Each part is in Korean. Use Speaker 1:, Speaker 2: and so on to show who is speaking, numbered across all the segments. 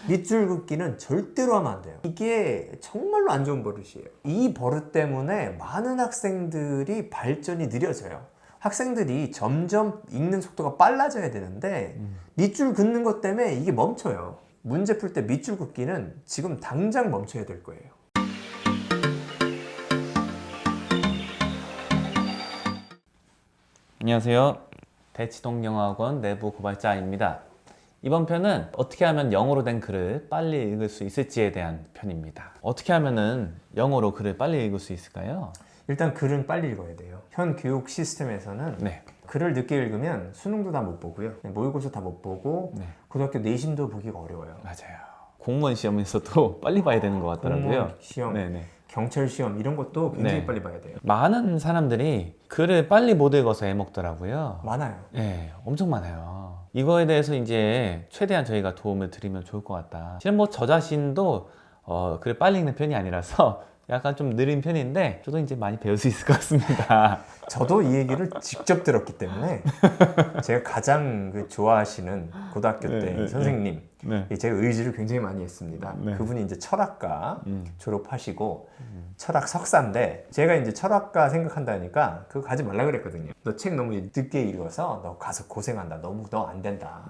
Speaker 1: 밑줄 긋기는 절대로 하면 안 돼요. 이게 정말로 안 좋은 버릇이에요. 이 버릇 때문에 많은 학생들이 발전이 느려져요. 학생들이 점점 읽는 속도가 빨라져야 되는데 밑줄 긋는 것 때문에 이게 멈춰요. 문제 풀 때 밑줄 긋기는 지금 당장 멈춰야 될 거예요.
Speaker 2: 안녕하세요. 대치동영어학원 내부 고발자입니다. 이번 편은 어떻게 하면 영어로 된 글을 빨리 읽을 수 있을지에 대한 편입니다. 어떻게 하면은 영어로 글을 빨리 읽을 수 있을까요?
Speaker 1: 일단 글은 빨리 읽어야 돼요. 현 교육 시스템에서는
Speaker 2: 네.
Speaker 1: 글을 늦게 읽으면 수능도 다 못 보고요. 모의고사 다 못 보고
Speaker 2: 네.
Speaker 1: 고등학교 내신도 보기가 어려워요.
Speaker 2: 맞아요. 공무원 시험에서도 빨리 봐야 되는 것 같더라고요.
Speaker 1: 공무원 시험,
Speaker 2: 네네.
Speaker 1: 경찰 시험 이런 것도 굉장히
Speaker 2: 네.
Speaker 1: 빨리 봐야 돼요.
Speaker 2: 많은 사람들이 글을 빨리 못 읽어서 애먹더라고요.
Speaker 1: 많아요.
Speaker 2: 네, 엄청 많아요. 이거에 대해서 이제 최대한 저희가 도움을 드리면 좋을 것 같다. 실은 뭐 저 자신도 글을 빨리 읽는 편이 아니라서 약간 좀 느린 편인데 저도 이제 많이 배울 수 있을 것 같습니다.
Speaker 1: 저도 이 얘기를 직접 들었기 때문에 제가 가장 좋아하시는 고등학교 때 선생님,
Speaker 2: 네.
Speaker 1: 제가 의지를 굉장히 많이 했습니다.
Speaker 2: 네.
Speaker 1: 그분이 이제 철학과 졸업하시고 철학 석사인데 제가 이제 철학과 생각한다니까 그거 가지 말라 그랬거든요. 너 책 너무 늦게 읽어서 너 가서 고생한다. 너무 너 안 된다.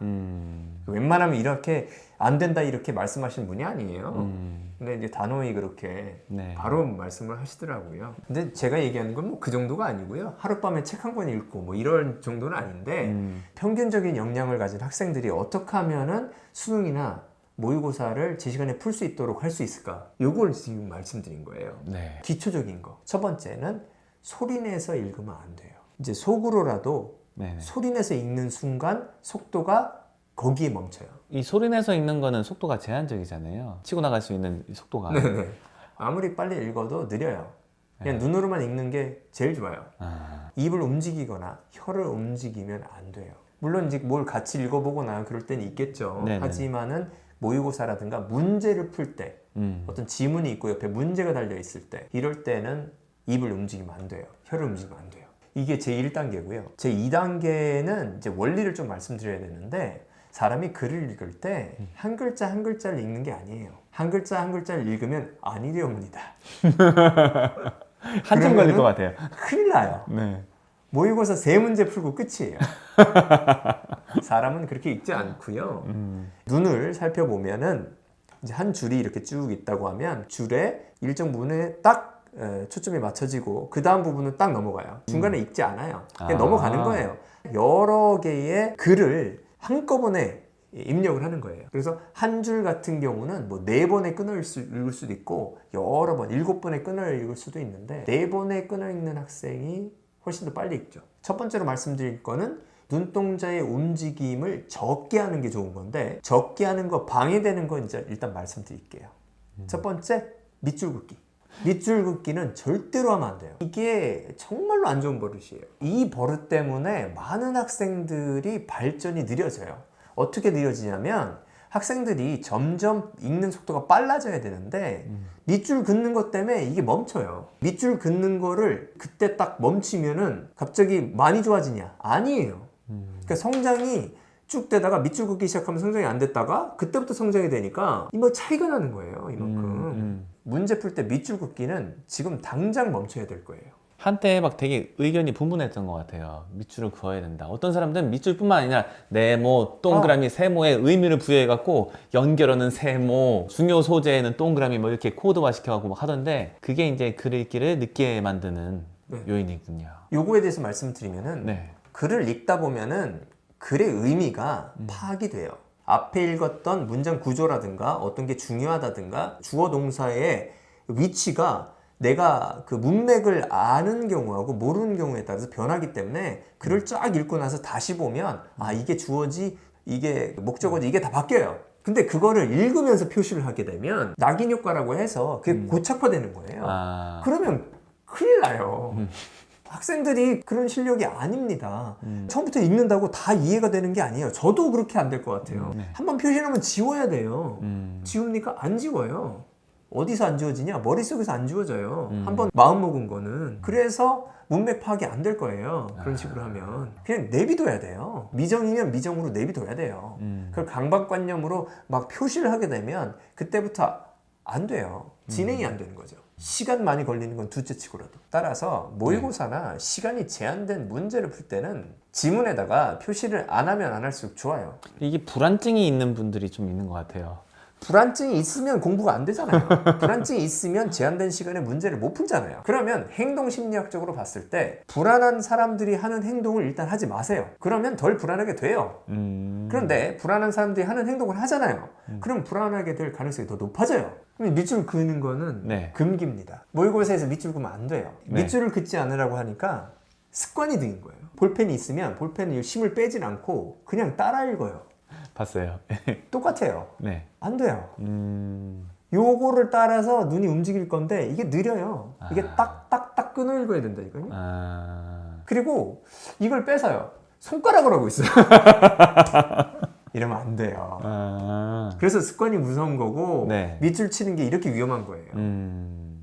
Speaker 1: 웬만하면 이렇게 안 된다 이렇게 말씀하시는 분이 아니에요. 근데 이제 단호히 그렇게
Speaker 2: 네.
Speaker 1: 바로 말씀을 하시더라고요. 근데 제가 얘기하는 건 뭐 그 정도가 아니고요. 하룻밤에 책 한 권 읽고 뭐 이런 정도는 아닌데 평균적인 역량을 가진 학생들이 어떻게 하면은 수능이나 모의고사를 제 시간에 풀 수 있도록 할 수 있을까? 요걸 지금 말씀드린 거예요.
Speaker 2: 네.
Speaker 1: 기초적인 거. 첫 번째는 소리내서 읽으면 안 돼요. 이제 속으로라도
Speaker 2: 네네.
Speaker 1: 소리내서 읽는 순간 속도가 거기에 멈춰요.
Speaker 2: 이 소리 내서 읽는 거는 속도가 제한적이잖아요. 치고 나갈 수 있는 속도가.
Speaker 1: 네네. 아무리 빨리 읽어도 느려요. 그냥 눈으로만 읽는 게 제일 좋아요. 입을 움직이거나 혀를 움직이면 안 돼요. 물론 이제 뭘 같이 읽어보거나 그럴 때는 있겠죠.
Speaker 2: 네네.
Speaker 1: 하지만은 모의고사라든가 문제를 풀 때 어떤 지문이 있고 옆에 문제가 달려 있을 때 이럴 때는 입을 움직이면 안 돼요. 혀를 움직이면 안 돼요. 이게 제 1단계고요. 제 2단계는 이제 원리를 좀 말씀드려야 되는데 사람이 글을 읽을 때 한 글자 한 글자를 읽는 게 아니에요. 한 글자 한 글자를 읽으면 아니되옵니다.
Speaker 2: 한참 걸릴 것 같아요.
Speaker 1: 큰일 나요.
Speaker 2: 네.
Speaker 1: 모의고사 3문제 풀고 끝이에요. 사람은 그렇게 읽지 않고요. 눈을 살펴보면은 이제 한 줄이 이렇게 쭉 있다고 하면 줄에 일정 부분에 딱 초점이 맞춰지고 그 다음 부분은 딱 넘어가요. 중간에 읽지 않아요. 그냥 넘어가는 거예요. 여러 개의 글을 한꺼번에 입력을 하는 거예요. 그래서 한 줄 같은 경우는 뭐 4번에 끊어 읽을 수도 있고 여러 번, 7번에 끊어 읽을 수도 있는데 4번에 끊어 읽는 학생이 훨씬 더 빨리 읽죠. 첫 번째로 말씀드릴 거는 눈동자의 움직임을 적게 하는 게 좋은 건데 적게 하는 거 방해되는 거 이제 일단 말씀드릴게요. 첫 번째, 밑줄 긋기. 밑줄 긋기는 절대로 하면 안 돼요. 이게 정말로 안 좋은 버릇이에요. 이 버릇 때문에 많은 학생들이 발전이 느려져요. 어떻게 느려지냐면 학생들이 점점 읽는 속도가 빨라져야 되는데 밑줄 긋는 것 때문에 이게 멈춰요. 밑줄 긋는 거를 그때 딱 멈추면은 갑자기 많이 좋아지냐? 아니에요. 그러니까 성장이 쭉 되다가 밑줄 긋기 시작하면 성장이 안 됐다가 그때부터 성장이 되니까 뭐 차이가 나는 거예요. 이만큼. 문제 풀 때 밑줄 긋기는 지금 당장 멈춰야 될 거예요.
Speaker 2: 한때 막 되게 의견이 분분했던 것 같아요. 밑줄을 그어야 된다. 어떤 사람들은 밑줄뿐만 아니라 네모, 동그라미, 세모에 의미를 부여해갖고 연결하는 세모, 중요 소재에는 동그라미 뭐 이렇게 코드화 시켜갖고 막 하던데 그게 이제 글 읽기를 늦게 만드는 요인이군요.
Speaker 1: 요거에 대해서 말씀드리면은
Speaker 2: 네.
Speaker 1: 글을 읽다 보면은 글의 의미가 파악이 돼요. 앞에 읽었던 문장 구조라든가 어떤 게 중요하다든가 주어 동사의 위치가 내가 그 문맥을 아는 경우하고 모르는 경우에 따라서 변하기 때문에 글을 쫙 읽고 나서 다시 보면 아 이게 주어지 이게 목적어지 이게 다 바뀌어요. 근데 그거를 읽으면서 표시를 하게 되면 낙인 효과라고 해서 그게 고착화되는 거예요. 그러면 큰일 나요. 학생들이 그런 실력이 아닙니다. 처음부터 읽는다고 다 이해가 되는 게 아니에요. 저도 그렇게 안 될 것 같아요. 한번 표시하면 지워야 돼요. 지웁니까? 안 지워요. 어디서 안 지워지냐? 머릿속에서 안 지워져요. 한번 마음 먹은 거는. 그래서 문맥 파악이 안 될 거예요. 그런 식으로 하면. 그냥 내비둬야 돼요. 미정이면 미정으로 내비둬야 돼요. 그걸 강박관념으로 막 표시를 하게 되면 그때부터 안 돼요. 진행이 안 되는 거죠. 시간 많이 걸리는 건 둘째치고라도. 따라서 모의고사나 시간이 제한된 문제를 풀 때는 지문에다가 표시를 안 하면 안 할수록 좋아요.
Speaker 2: 이게 불안증이 있는 분들이 좀 있는 것 같아요.
Speaker 1: 불안증이 있으면 공부가 안 되잖아요. 불안증이 있으면 제한된 시간에 문제를 못 풀잖아요. 그러면 행동심리학적으로 봤을 때 불안한 사람들이 하는 행동을 일단 하지 마세요. 그러면 덜 불안하게 돼요. 그런데 불안한 사람들이 하는 행동을 하잖아요. 그럼 불안하게 될 가능성이 더 높아져요. 그럼 밑줄 그는 거는
Speaker 2: 네.
Speaker 1: 금기입니다. 모의고사에서 밑줄 그으면 안 돼요.
Speaker 2: 네.
Speaker 1: 밑줄을 긋지 않으라고 하니까 습관이 든 거예요. 볼펜이 있으면 볼펜을 힘을 빼진 않고 그냥 따라 읽어요.
Speaker 2: 봤어요.
Speaker 1: 똑같아요.
Speaker 2: 네.
Speaker 1: 안 돼요. 요거를 따라서 눈이 움직일 건데 이게 느려요. 이게 딱딱딱 끊어 읽어야 된다니까요. 그리고 이걸 뺏어요. 손가락으로 하고 있어요. 이러면 안 돼요. 그래서 습관이 무서운 거고
Speaker 2: 네.
Speaker 1: 밑줄 치는 게 이렇게 위험한 거예요.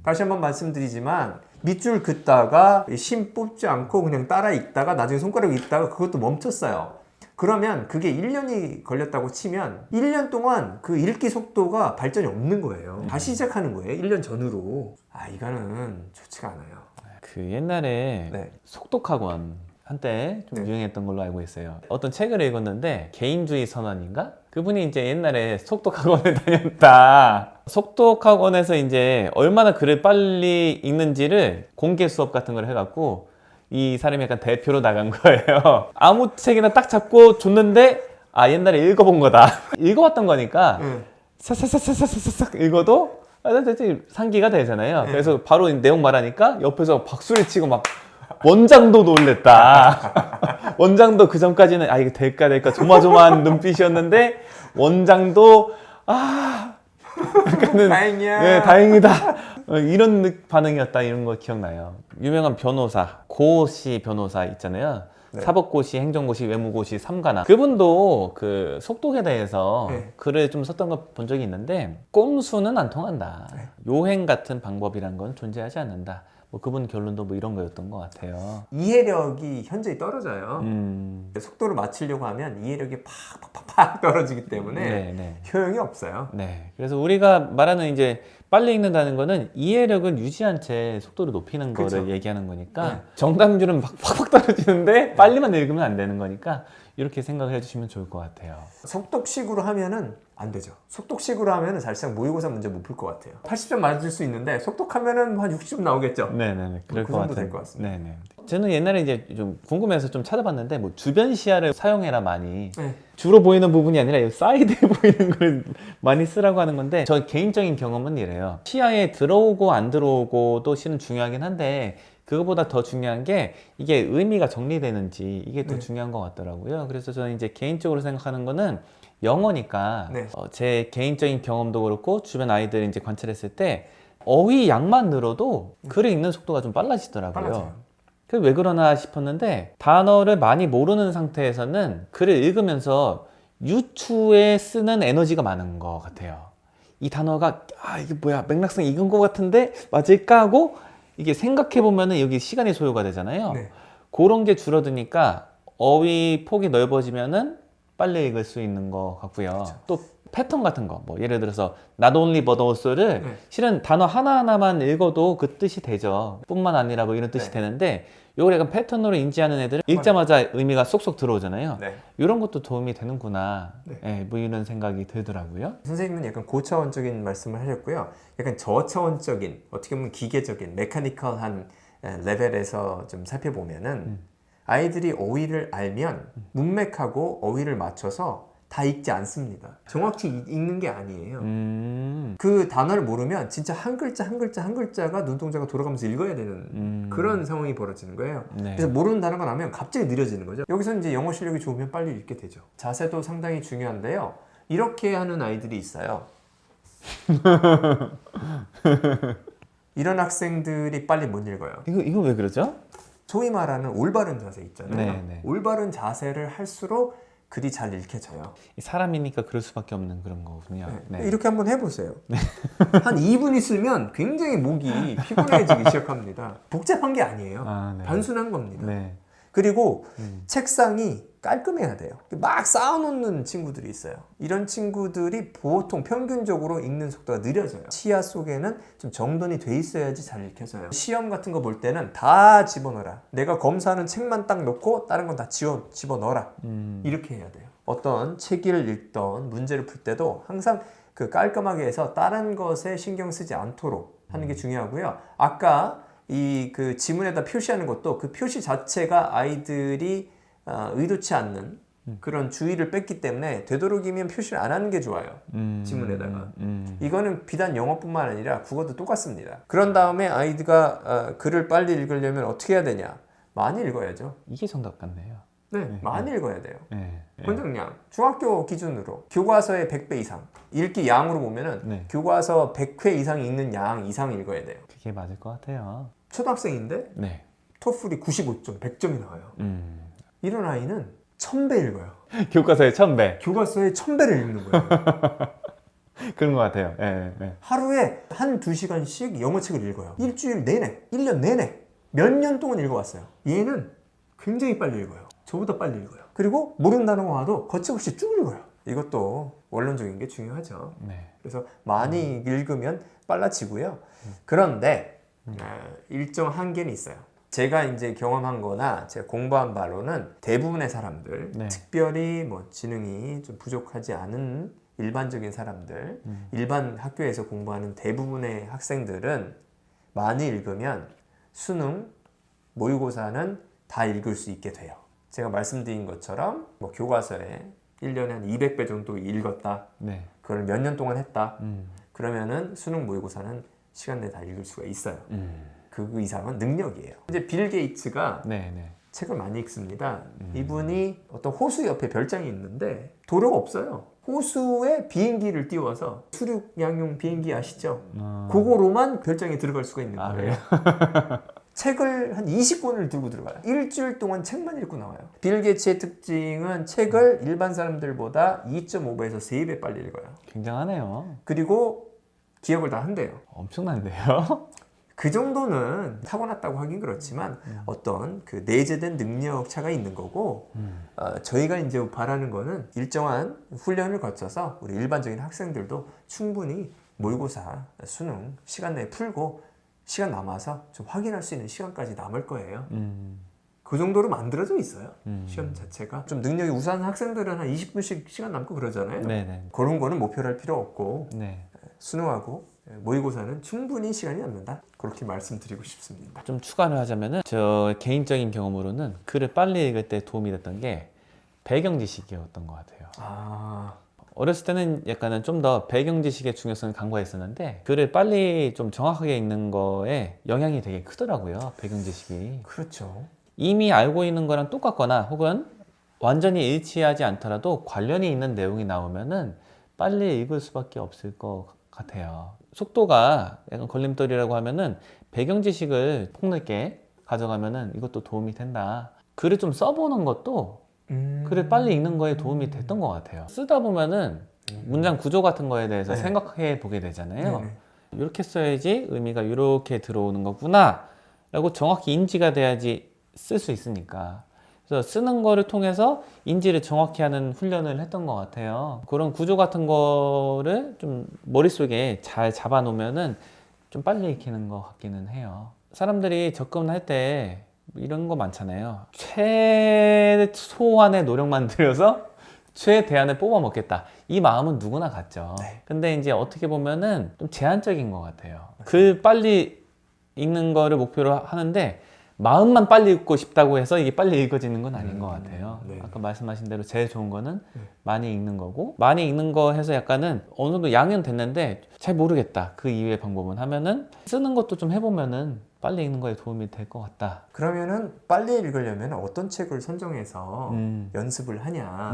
Speaker 1: 다시 한번 말씀드리지만 밑줄 긋다가 심 뽑지 않고 그냥 따라 읽다가 나중에 손가락 읽다가 그것도 멈췄어요. 그러면 그게 1년이 걸렸다고 치면 1년 동안 그 읽기 속도가 발전이 없는 거예요. 다시 시작하는 거예요. 1년 전으로. 이거는 좋지가 않아요.
Speaker 2: 그 옛날에
Speaker 1: 네.
Speaker 2: 속독학원 한때 좀
Speaker 1: 네.
Speaker 2: 유행했던 걸로 알고 있어요. 어떤 책을 읽었는데 개인주의 선언인가? 그분이 이제 옛날에 속독학원에 다녔다. 속독학원에서 이제 얼마나 글을 빨리 읽는지를 공개 수업 같은 걸 해갖고 이 사람이 약간 대표로 나간 거예요. 아무 책이나 딱 잡고 줬는데 옛날에 읽어본 거다. 읽어봤던 거니까 싹싹싹싹싹싹 읽어도 대체 상기가 되잖아요. 그래서 바로 내용 말하니까 옆에서 박수를 치고 막 원장도 놀랬다. 원장도 그 전까지는 이거 될까 조마조마한 눈빛이었는데 원장도 약간은
Speaker 1: 다행이야.
Speaker 2: 네, 다행이다. 이런 반응이었다. 이런 거 기억나요. 유명한 변호사 고시 변호사 있잖아요.
Speaker 1: 네.
Speaker 2: 사법고시, 행정고시, 외무고시 3관왕. 그분도 그 속독에 대해서
Speaker 1: 네.
Speaker 2: 글을 좀 썼던 거 본 적이 있는데 꼼수는 안 통한다. 요행 같은 방법이란 건 존재하지 않는다. 뭐 그분 결론도 뭐 이런 거였던 것 같아요.
Speaker 1: 이해력이 현저히 떨어져요. 속도를 맞추려고 하면 이해력이 팍팍팍 떨어지기 때문에
Speaker 2: 네.
Speaker 1: 효용이 없어요.
Speaker 2: 네. 그래서 우리가 말하는 이제 빨리 읽는다는 거는 이해력을 유지한 채 속도를 높이는
Speaker 1: 그쵸.
Speaker 2: 거를 얘기하는 거니까 정답률은 막 팍팍 떨어지는데 빨리만 읽으면 안 되는 거니까 이렇게 생각을 해주시면 좋을 것 같아요.
Speaker 1: 속독식으로 하면은 안 되죠. 속독식으로 하면은 사실상 모의고사 문제 못 풀 것 같아요. 80점 맞을 수 있는데 속독하면은 한 60점 나오겠죠.
Speaker 2: 네네네. 그럴
Speaker 1: 그
Speaker 2: 것
Speaker 1: 정도
Speaker 2: 같아요.
Speaker 1: 될 것 같습니다.
Speaker 2: 네네. 저는 옛날에 이제 좀 궁금해서 좀 찾아봤는데 뭐 주변 시야를 사용해라 많이.
Speaker 1: 네.
Speaker 2: 주로 보이는 부분이 아니라 이 사이드에 보이는 걸 많이 쓰라고 하는 건데 저 개인적인 경험은 이래요. 시야에 들어오고 안 들어오고도 실은 중요하긴 한데 그거보다 더 중요한 게 이게 의미가 정리되는지 이게 더 중요한 것 같더라고요. 그래서 저는 이제 개인적으로 생각하는 거는 영어니까
Speaker 1: 네.
Speaker 2: 제 개인적인 경험도 그렇고 주변 아이들 이제 관찰했을 때 어휘 양만 늘어도 글을 읽는 속도가 좀 빨라지더라고요.
Speaker 1: 빨라져요.
Speaker 2: 그게 왜 그러나 싶었는데 단어를 많이 모르는 상태에서는 글을 읽으면서 유추에 쓰는 에너지가 많은 것 같아요. 이 단어가 이게 뭐야 맥락상 익은 것 같은데 맞을까 하고 이게 생각해보면은 여기 시간이 소요가 되잖아요.
Speaker 1: 네.
Speaker 2: 그런 게 줄어드니까 어휘 폭이 넓어지면은 빨리 읽을 수 있는 것 같고요.
Speaker 1: 그렇죠.
Speaker 2: 또 패턴 같은 거, 뭐 예를 들어서 not only but also를
Speaker 1: 네.
Speaker 2: 실은 단어 하나하나만 읽어도 그 뜻이 되죠. 뿐만 아니라 뭐 이런 뜻이
Speaker 1: 네.
Speaker 2: 되는데 이걸 약간 패턴으로 인지하는 애들은 읽자마자 의미가 쏙쏙 들어오잖아요.
Speaker 1: 네.
Speaker 2: 이런 것도 도움이 되는구나.
Speaker 1: 네.
Speaker 2: 예, 뭐 이런 생각이 들더라고요.
Speaker 1: 선생님은 약간 고차원적인 말씀을 하셨고요. 약간 저차원적인, 어떻게 보면 기계적인, 메카니컬한 레벨에서 좀 살펴보면은 아이들이 어휘를 알면 문맥하고 어휘를 맞춰서 다 읽지 않습니다. 정확히 읽는 게 아니에요. 그 단어를 모르면 진짜 한 글자 한 글자 한 글자가 눈동자가 돌아가면서 읽어야 되는 그런 상황이 벌어지는 거예요.
Speaker 2: 네.
Speaker 1: 그래서 모르는 단어가 나면 갑자기 느려지는 거죠. 여기서 이제 영어 실력이 좋으면 빨리 읽게 되죠. 자세도 상당히 중요한데요. 이렇게 하는 아이들이 있어요. 이런 학생들이 빨리 못 읽어요.
Speaker 2: 이거 왜 그러죠?
Speaker 1: 소위 말하는 올바른 자세 있잖아요.
Speaker 2: 네.
Speaker 1: 올바른 자세를 할수록 글이 잘 읽혀져요.
Speaker 2: 사람이니까 그럴 수밖에 없는 그런 거군요. 네.
Speaker 1: 이렇게 한번 해보세요. 한 2분 있으면 굉장히 목이 피곤해지기 시작합니다. 복잡한 게 아니에요.
Speaker 2: 네.
Speaker 1: 단순한 겁니다.
Speaker 2: 네.
Speaker 1: 그리고 책상이 깔끔해야 돼요. 막 쌓아놓는 친구들이 있어요. 이런 친구들이 보통 평균적으로 읽는 속도가 느려져요. 시야 속에는 좀 정돈이 돼 있어야지 잘 읽혀져요. 시험 같은 거 볼 때는 다 집어넣어라. 내가 검사하는 책만 딱 놓고 다른 건 다 집어넣어라. 이렇게 해야 돼요. 어떤 책을 읽던 문제를 풀 때도 항상 그 깔끔하게 해서 다른 것에 신경 쓰지 않도록 하는 게 중요하고요. 아까 이 그 지문에다 표시하는 것도 그 표시 자체가 아이들이 의도치 않는 그런 주의를 뺐기 때문에 되도록이면 표시를 안 하는 게 좋아요. 지문에다가. 이거는 비단 영어뿐만 아니라 국어도 똑같습니다. 그런 다음에 아이가 글을 빨리 읽으려면 어떻게 해야 되냐? 많이 읽어야죠.
Speaker 2: 이게 정답 같네요.
Speaker 1: 네, 많이 읽어야 돼요.
Speaker 2: 네.
Speaker 1: 권장량 중학교 기준으로 교과서의 100배 이상 읽기 양으로 보면은
Speaker 2: 네.
Speaker 1: 교과서 100회 이상 읽는 양 이상 읽어야 돼요.
Speaker 2: 그게 맞을 것 같아요.
Speaker 1: 초등학생인데
Speaker 2: 네.
Speaker 1: 토플이 95점, 100점이 나와요. 이런 아이는 1000배 읽어요.
Speaker 2: 교과서의 1000배.
Speaker 1: 교과서의 1000배를 읽는 거예요.
Speaker 2: 그런 것 같아요. 네. 네.
Speaker 1: 하루에 한 2시간씩 영어책을 읽어요. 일주일 내내, 1년 내내 몇 년 동안 읽어왔어요. 얘는 굉장히 빨리 읽어요. 저보다 빨리 읽어요. 그리고 모르는 단어가 와도 거침없이 쭉 읽어요. 이것도 원론적인 게 중요하죠.
Speaker 2: 네.
Speaker 1: 그래서 많이 읽으면 빨라지고요. 그런데 일정 한계는 있어요. 제가 이제 경험한 거나 제가 공부한 바로는 대부분의 사람들,
Speaker 2: 네.
Speaker 1: 특별히 뭐 지능이 좀 부족하지 않은 일반적인 사람들, 일반 학교에서 공부하는 대부분의 학생들은 많이 읽으면 수능, 모의고사는 다 읽을 수 있게 돼요. 제가 말씀드린 것처럼 뭐 교과서에 1년에 한 200배 정도 읽었다.
Speaker 2: 네.
Speaker 1: 그걸 몇 년 동안 했다. 그러면은 수능 모의고사는 시간 내에 다 읽을 수가 있어요. 그 이상은 능력이에요. 이제 빌 게이츠가
Speaker 2: 네. 네.
Speaker 1: 책을 많이 읽습니다. 이분이 어떤 호수 옆에 별장이 있는데 도로가 없어요. 호수에 비행기를 띄워서 수륙양용 비행기 아시죠? 그거로만 별장에 들어갈 수가 있는 거예요. 책을 한 20권을 들고 들어가요. 일주일 동안 책만 읽고 나와요. 빌 게이츠의 특징은 책을 일반 사람들보다 2.5배에서 3배 빨리 읽어요.
Speaker 2: 굉장하네요.
Speaker 1: 그리고 기억을 다 한대요.
Speaker 2: 엄청난데요?
Speaker 1: 그 정도는 타고났다고 하긴 그렇지만 어떤 그 내재된 능력 차가 있는 거고 저희가 이제 바라는 거는 일정한 훈련을 거쳐서 우리 일반적인 학생들도 충분히 모의고사, 수능 시간 내에 풀고 시간 남아서 좀 확인할 수 있는 시간까지 남을 거예요. 그 정도로 만들어져 있어요. 시험 자체가. 좀 능력이 우수한 학생들은 한 20분씩 시간 남고 그러잖아요.
Speaker 2: 네네.
Speaker 1: 그런 거는 목표로 할 필요 없고
Speaker 2: 네.
Speaker 1: 수능하고 모의고사는 충분히 시간이 남는다. 그렇게 말씀드리고 싶습니다.
Speaker 2: 좀 추가를 하자면은 저 개인적인 경험으로는 글을 빨리 읽을 때 도움이 됐던 게 배경 지식이었던 것 같아요. 어렸을 때는 약간은 좀 더 배경 지식의 중요성을 간과했었는데 글을 빨리 좀 정확하게 읽는 거에 영향이 되게 크더라고요. 배경 지식이.
Speaker 1: 그렇죠.
Speaker 2: 이미 알고 있는 거랑 똑같거나 혹은 완전히 일치하지 않더라도 관련이 있는 내용이 나오면은 빨리 읽을 수밖에 없을 것 같아요. 속도가 약간 걸림돌이라고 하면은 배경 지식을 폭넓게 가져가면은 이것도 도움이 된다. 글을 좀 써보는 것도 글을 빨리 읽는 거에 도움이 됐던 것 같아요. 쓰다 보면은 문장 구조 같은 거에 대해서
Speaker 1: 네.
Speaker 2: 생각해 보게 되잖아요.
Speaker 1: 네네.
Speaker 2: 이렇게 써야지 의미가 이렇게 들어오는 거구나 라고 정확히 인지가 돼야지 쓸 수 있으니까. 그래서 쓰는 거를 통해서 인지를 정확히 하는 훈련을 했던 것 같아요. 그런 구조 같은 거를 좀 머릿속에 잘 잡아 놓으면은 좀 빨리 익히는 것 같기는 해요. 사람들이 접근할 때 이런 거 많잖아요. 최소한의 노력만 들여서 최대한을 뽑아 먹겠다. 이 마음은 누구나 같죠.
Speaker 1: 네.
Speaker 2: 근데 이제 어떻게 보면은 좀 제한적인 것 같아요. 글 빨리 읽는 거를 목표로 하는데 마음만 빨리 읽고 싶다고 해서 이게 빨리 읽어지는 건 아닌 것 같아요.
Speaker 1: 네.
Speaker 2: 아까 말씀하신 대로 제일 좋은 거는 많이 읽는 거고, 많이 읽는 거 해서 약간은 어느 정도 양은 됐는데 잘 모르겠다. 그 이외의 방법은 하면은 쓰는 것도 좀 해보면은 빨리 읽는 거에 도움이 될 것 같다.
Speaker 1: 그러면은 빨리 읽으려면 어떤 책을 선정해서 연습을 하냐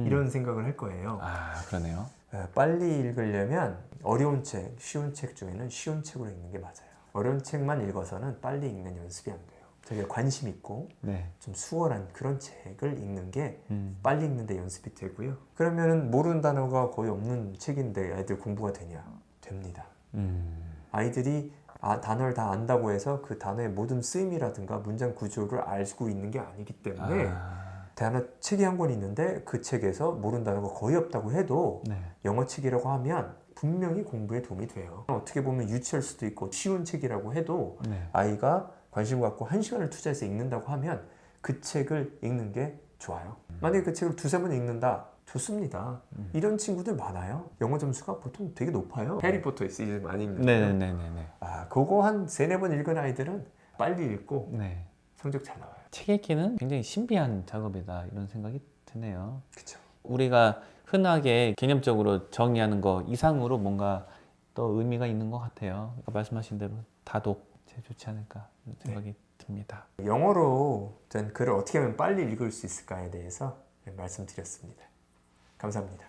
Speaker 1: 이런 생각을 할 거예요.
Speaker 2: 아, 그러네요.
Speaker 1: 빨리 읽으려면 어려운 책, 쉬운 책 중에는 쉬운 책으로 읽는 게 맞아요. 어려운 책만 읽어서는 빨리 읽는 연습이 안 돼요. 되게 관심 있고
Speaker 2: 네.
Speaker 1: 좀 수월한 그런 책을 읽는 게
Speaker 2: 음.
Speaker 1: 빨리 읽는데 연습이 되고요. 그러면은 모르는 단어가 거의 없는 책인데 아이들 공부가 되냐? 됩니다. 아이들이 단어를 다 안다고 해서 그 단어의 모든 쓰임이라든가 문장 구조를 알고 있는 게 아니기 때문에 단어 책이 한 권 있는데 그 책에서 모르는 단어가 거의 없다고 해도
Speaker 2: 네.
Speaker 1: 영어 책이라고 하면 분명히 공부에 도움이 돼요. 어떻게 보면 유치할 수도 있고 쉬운 책이라고 해도
Speaker 2: 네.
Speaker 1: 아이가 관심 갖고 1시간을 투자해서 읽는다고 하면 그 책을 읽는 게 좋아요. 만약에 그 책을 2-3번 읽는다? 좋습니다. 이런 친구들 많아요. 영어 점수가 보통 되게 높아요. 해리포터 시리즈 많이 읽는 거예요.
Speaker 2: 네네네네.
Speaker 1: 그거 한 3-4번 읽은 아이들은 빨리 읽고
Speaker 2: 네.
Speaker 1: 성적 잘 나와요.
Speaker 2: 책 읽기는 굉장히 신비한 작업이다 이런 생각이 드네요.
Speaker 1: 그쵸.
Speaker 2: 우리가 흔하게 개념적으로 정의하는 거 이상으로 뭔가 또 의미가 있는 것 같아요. 아까 말씀하신 대로 다독 제일 좋지 않을까 이런 생각이 듭니다.
Speaker 1: 영어로 된 글을 어떻게 하면 빨리 읽을 수 있을까에 대해서 말씀드렸습니다. 감사합니다.